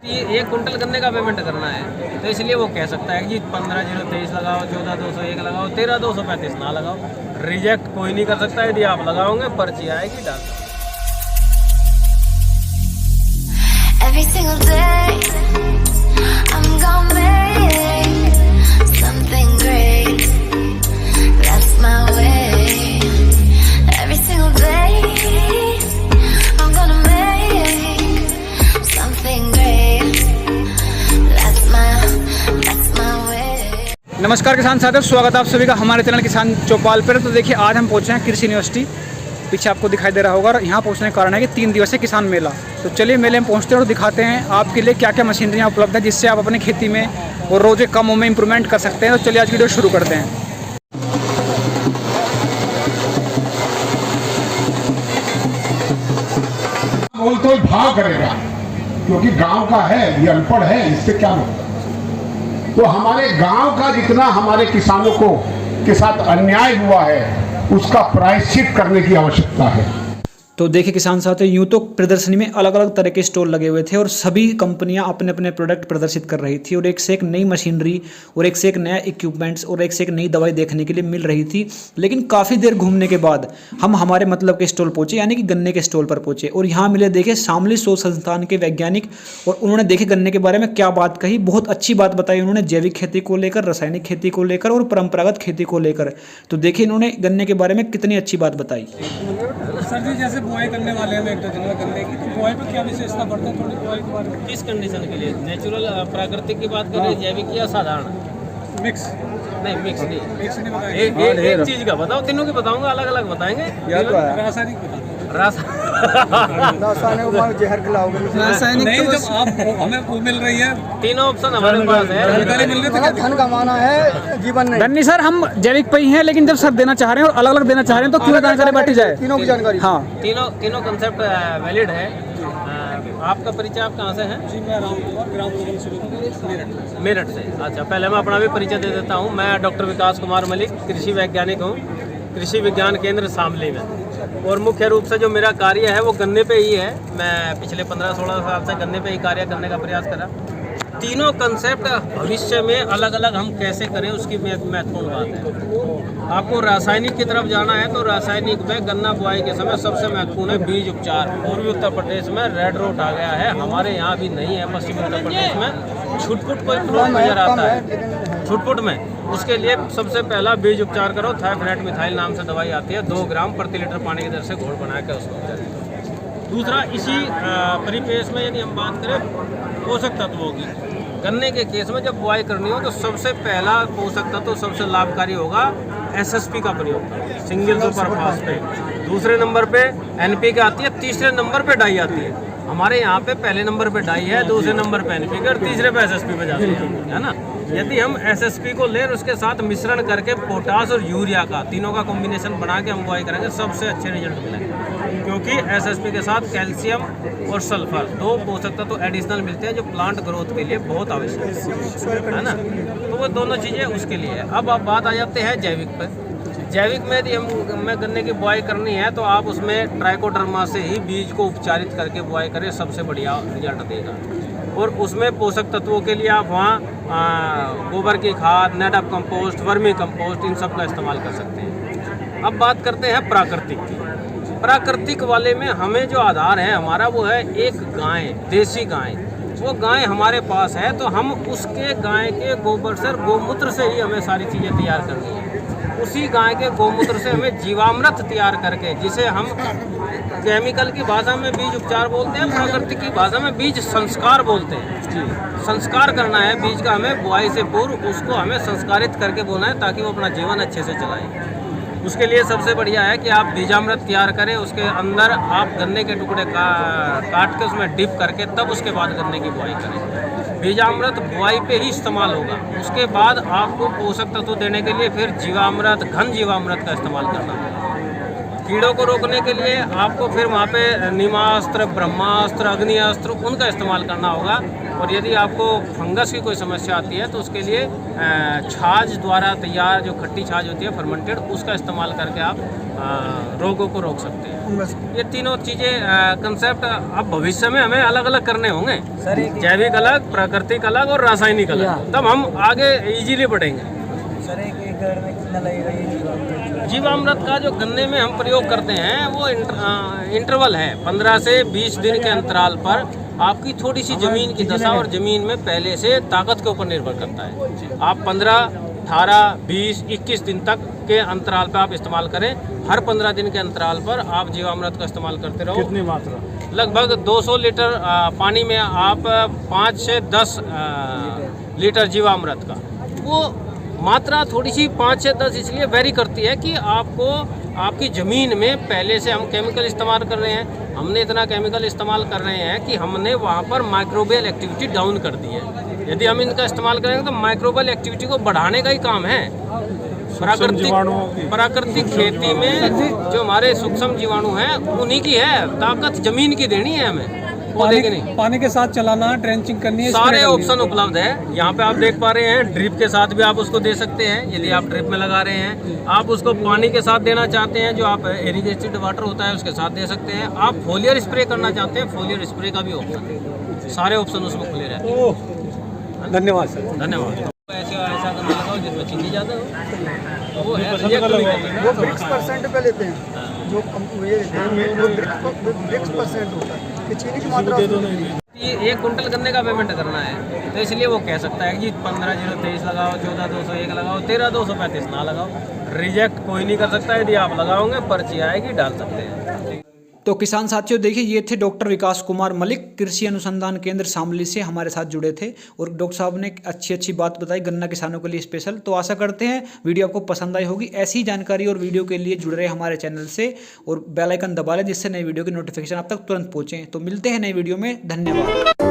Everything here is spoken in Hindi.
ये 1 कुंटल गन्ने का पेमेंट करना है, तो इसलिए वो कह सकता है कि 15,023 लगाओ, 14,201 लगाओ, 13,235 ना लगाओ। रिजेक्ट कोई नहीं कर सकता। यदि आप लगाओगे पर्ची आएगी डाल। Every single day I'm gonna make something great. That's my way. Every single day I'm gonna make something great. That's my way. नमस्कार किसान साथियों, स्वागत है आप सभी का हमारे चैनल किसान चौपाल पर। तो देखिए आज हम पहुंचे हैं कृषि यूनिवर्सिटी, पीछे आपको दिखाई दे रहा होगा। और यहाँ पहुंचने का कारण है कि 3 दिवसीय किसान मेला। तो चलिए मेले में पहुंचते हैं और दिखाते हैं आपके लिए क्या क्या मशीनरियाँ उपलब्ध है जिससे आप अपनी खेती में और रोज़ एक कामों में इम्प्रूवमेंट कर सकते हैं। तो चलिए आज की वीडियो शुरू करते हैं। बोल तो भाव करेगा क्योंकि गांव का है, ये अनपढ़ है, इससे क्या मतलब। तो हमारे गांव का जितना हमारे किसानों को के साथ अन्याय हुआ है उसका प्रायश्चित करने की आवश्यकता है। तो देखिए किसान साथियों, यूँ तो प्रदर्शनी में अलग अलग तरह के स्टॉल लगे हुए थे और सभी कंपनियां अपने अपने प्रोडक्ट प्रदर्शित कर रही थी और एक से एक नई मशीनरी और एक से एक नया इक्विपमेंट्स और एक से एक नई दवाई देखने के लिए मिल रही थी। लेकिन काफ़ी देर घूमने के बाद हम हमारे मतलब के स्टॉल पहुंचे, यानी कि गन्ने के स्टॉल पर पहुंचे। और यहाँ मिले देखे शामली शोध संस्थान के वैज्ञानिक, और उन्होंने देखे गन्ने के बारे में क्या बात कही। बहुत अच्छी बात बताई उन्होंने, जैविक खेती को लेकर, रासायनिक खेती को लेकर और परंपरागत खेती को लेकर। तो देखिए इन्होंने गन्ने के बारे में कितनी अच्छी बात बताई। सर जी, जैसे बुआई करने वाले हैं 1-2 दिन में गन्ने की, तो बुआई पर क्या विशेषता बढ़ता है? थोड़ी बुआई के बारे में। किस कंडीशन के लिए? नेचुरल प्राकृतिक की बात करें, जैविक या साधारण? मिक्स नहीं, मिक्स नहीं। मिक्स नहीं बताया। एक चीज का बताओ, तीनों की बताऊंगा, अलग अलग बताएंगे। रासायनिक रासायनिक नहीं, जब आप हमें वो मिल रही है, तीनों ऑप्शन हमारे पास है। जानकारी मिल रही है, धन कमाना है, जीवन नहीं। धन्य सर, हम जैविक पे ही हैं, लेकिन जब सब देना चाह रहे हैं और अलग अलग देना चाह रहे हैं तो क्यों जानकारी बांटी जाए? तीनों की जानकारी। हाँ, तीनों कंसेप्ट वैलिड है। आपका परिचय आप कहाँ से हैं? जी मैं राम कुमार, ग्राम मेरठ। मेरठ से। अच्छा, पहले मैं अपना भी परिचय दे देता हूँ। मैं डॉक्टर विकास कुमार मलिक, कृषि वैज्ञानिक हूँ, कृषि विज्ञान केंद्र शामली में। और मुख्य रूप से जो मेरा कार्य है वो गन्ने पे ही है। मैं पिछले 15-16 साल से गन्ने पे ही कार्य करने का प्रयास करा। तीनों कंसेप्ट भविष्य में अलग अलग हम कैसे करें उसकी महत्वपूर्ण बात है। आपको रासायनिक की तरफ जाना है तो रासायनिक में गन्ना बुआई के समय सबसे महत्वपूर्ण है बीज उपचार। पूर्वी उत्तर प्रदेश में रेड रोट आ गया है, हमारे यहाँ भी नहीं है। पश्चिमी उत्तर प्रदेश में छुटपुट कोई प्लॉट नजर आता है, छुटपुट में। उसके लिए सबसे पहला बीज उपचार करो। थायफ्रेट मिथाइल नाम से दवाई आती है, 2 ग्राम प्रति लीटर पानी की दर से घोल बना के उसको उपचार करो। दूसरा, इसी परिपेश में यदि हम बात करें पोषक तत्वों की, गन्ने के केस में जब बुआई करनी हो तो सबसे पहला पोषक तत्व सबसे लाभकारी होगा एसएसपी का प्रयोग, सिंगल सुपर फास्फेट। दूसरे नंबर पे एनपीके आती है, तीसरे नंबर पे डाई आती है। हमारे यहाँ पे पहले नंबर पे डाई है, दूसरे नंबर पे एनपीके और तीसरे पे एसएसपी पे जाती है ना। यदि हम एसएसपी को लें उसके साथ मिश्रण करके पोटास और यूरिया का, तीनों का कॉम्बिनेशन बना के हम बुआई करेंगे, सबसे अच्छे रिजल्ट मिलेंगे। क्योंकि एसएसपी के साथ कैल्शियम और सल्फर 2 पोषक तत्व तो एडिशनल मिलते हैं जो प्लांट ग्रोथ के लिए बहुत आवश्यक है ना। तो वो दोनों चीज़ें उसके लिए है। अब आप बात आ जाते हैं जैविक पर। जैविक में यदि हमें गन्ने की बुआई करनी है तो आप उसमें ट्राइकोडर्मा से ही बीज को उपचारित करके बुआई करें, सबसे बढ़िया रिजल्ट देगा। और उसमें पोषक तत्वों के लिए आप वहाँ गोबर की खाद, नेट ऑफ कंपोस्ट, वर्मी कंपोस्ट, इन सब का इस्तेमाल कर सकते हैं। अब बात करते हैं प्राकृतिक की। प्राकृतिक वाले में हमें जो आधार है हमारा वो है एक गाय, देसी गाय। वो गाय हमारे पास है तो हम उसके गाय के गोबर से, गोमूत्र से ही हमें सारी चीज़ें तैयार करनी है। उसी गाय के गोमूत्र से हमें जीवामृत तैयार करके, जिसे हम केमिकल की भाषा में बीज उपचार बोलते हैं, प्राकृतिक की भाषा में बीज संस्कार बोलते हैं। संस्कार करना है बीज का, हमें बुआई से पूर्व उसको हमें संस्कारित करके बोलना है ताकि वो अपना जीवन अच्छे से चलाए। उसके लिए सबसे बढ़िया है कि आप बीजामृत तैयार करें, उसके अंदर आप गन्ने के टुकड़े काट के उसमें डिप करके तब उसके बाद गन्ने की बुआई करें। बीजामृत बुआई पे ही इस्तेमाल होगा। उसके बाद आपको पोषक तत्व देने के लिए फिर जीवामृत, घन जीवामृत का इस्तेमाल करना होगा। कीड़ों को रोकने के लिए आपको फिर वहाँ पे नीमास्त्र, ब्रह्मास्त्र, अग्निअस्त्र उनका इस्तेमाल करना होगा। और यदि आपको फंगस की कोई समस्या आती है तो उसके लिए छाछ द्वारा तैयार जो खट्टी छाछ होती है फर्मेंटेड, उसका इस्तेमाल करके आप रोगों को रोक सकते हैं। ये तीनों चीज़ें कंसेप्ट अब भविष्य में हमें अलग अलग करने होंगे, जैविक अलग, प्राकृतिक अलग और रासायनिक अलग, तब हम आगे इजीली बढ़ेंगे। सर एक एकड़ में कितना लगेगा ये जीवामृत का जो गन्ने में हम प्रयोग करते हैं वो इंटरवल है 15 से 20 दिन के अंतराल पर। आपकी थोड़ी सी ज़मीन की दशा और ज़मीन में पहले से ताकत के ऊपर निर्भर करता है। आप 15, 18, 20, 21 दिन तक के अंतराल पर आप इस्तेमाल करें। हर 15 दिन के अंतराल पर आप जीवामृत का इस्तेमाल करते रहो। कितनी मात्रा? लगभग 200 लीटर पानी में आप 5 से 10 लीटर जीवामृत का, वो मात्रा थोड़ी सी 5 से 10 इसलिए वेरी करती है कि आपको आपकी ज़मीन में पहले से हम केमिकल इस्तेमाल कर रहे हैं। हमने इतना केमिकल इस्तेमाल कर रहे हैं कि हमने वहाँ पर माइक्रोबियल एक्टिविटी डाउन कर दी है। यदि हम इनका इस्तेमाल करेंगे तो माइक्रोबियल एक्टिविटी को बढ़ाने का ही काम है। प्राकृतिक खेती में जो हमारे सूक्ष्म जीवाणु हैं उन्हीं की है ताकत, ज़मीन की देनी है हमें, पौधे की नहीं। पानी के साथ चलाना, ड्रेंचिंग करनी है, सारे ऑप्शन उपलब्ध है। यहाँ पे आप देख पा रहे हैं ड्रिप के साथ भी आप उसको दे सकते हैं। यदि आप ड्रिप में लगा रहे हैं, आप उसको पानी के साथ देना चाहते हैं, जो आप इरिगेटेड वाटर होता है उसके साथ दे सकते हैं। आप फोलियर स्प्रे करना चाहते हैं, फोलियर स्प्रे का भी ऑप्शन है। सारे ऑप्शन उसमें खुले रहते हैं। धन्यवाद सर। धन्यवाद। ऐसा करना लगाओ जिसमें चीनी ज़्यादा हो, वो है रिजेक्ट नहीं करना। वो ब्रिक्स परसेंट पे लेते हैं, जो ये लेते हैं वो ब्रिक्स परसेंट होता है कि चीनी की मात्रा ये 1 कुंटल गन्ने का पेमेंट करना है, तो इसलिए वो कह सकता है कि 15,023 लगाओ, 14,201 लगाओ, 13,235 ना लगाओ। रिजेक्ट कोई नहीं कर सकता। यदि आप लगाओगे पर्ची आएगी, डाल सकते हैं। तो किसान साथियों देखिए, ये थे डॉक्टर विकास कुमार मलिक, कृषि अनुसंधान केंद्र शामली से हमारे साथ जुड़े थे और डॉक्टर साहब ने अच्छी बात बताई गन्ना किसानों के लिए स्पेशल। तो आशा करते हैं वीडियो आपको पसंद आई होगी। ऐसी जानकारी और वीडियो के लिए जुड़ रहे हमारे चैनल से और बेल आइकन दबा लें जिससे नई वीडियो की नोटिफिकेशन आप तक तुरंत पहुंचे। तो मिलते हैं नई वीडियो में। धन्यवाद।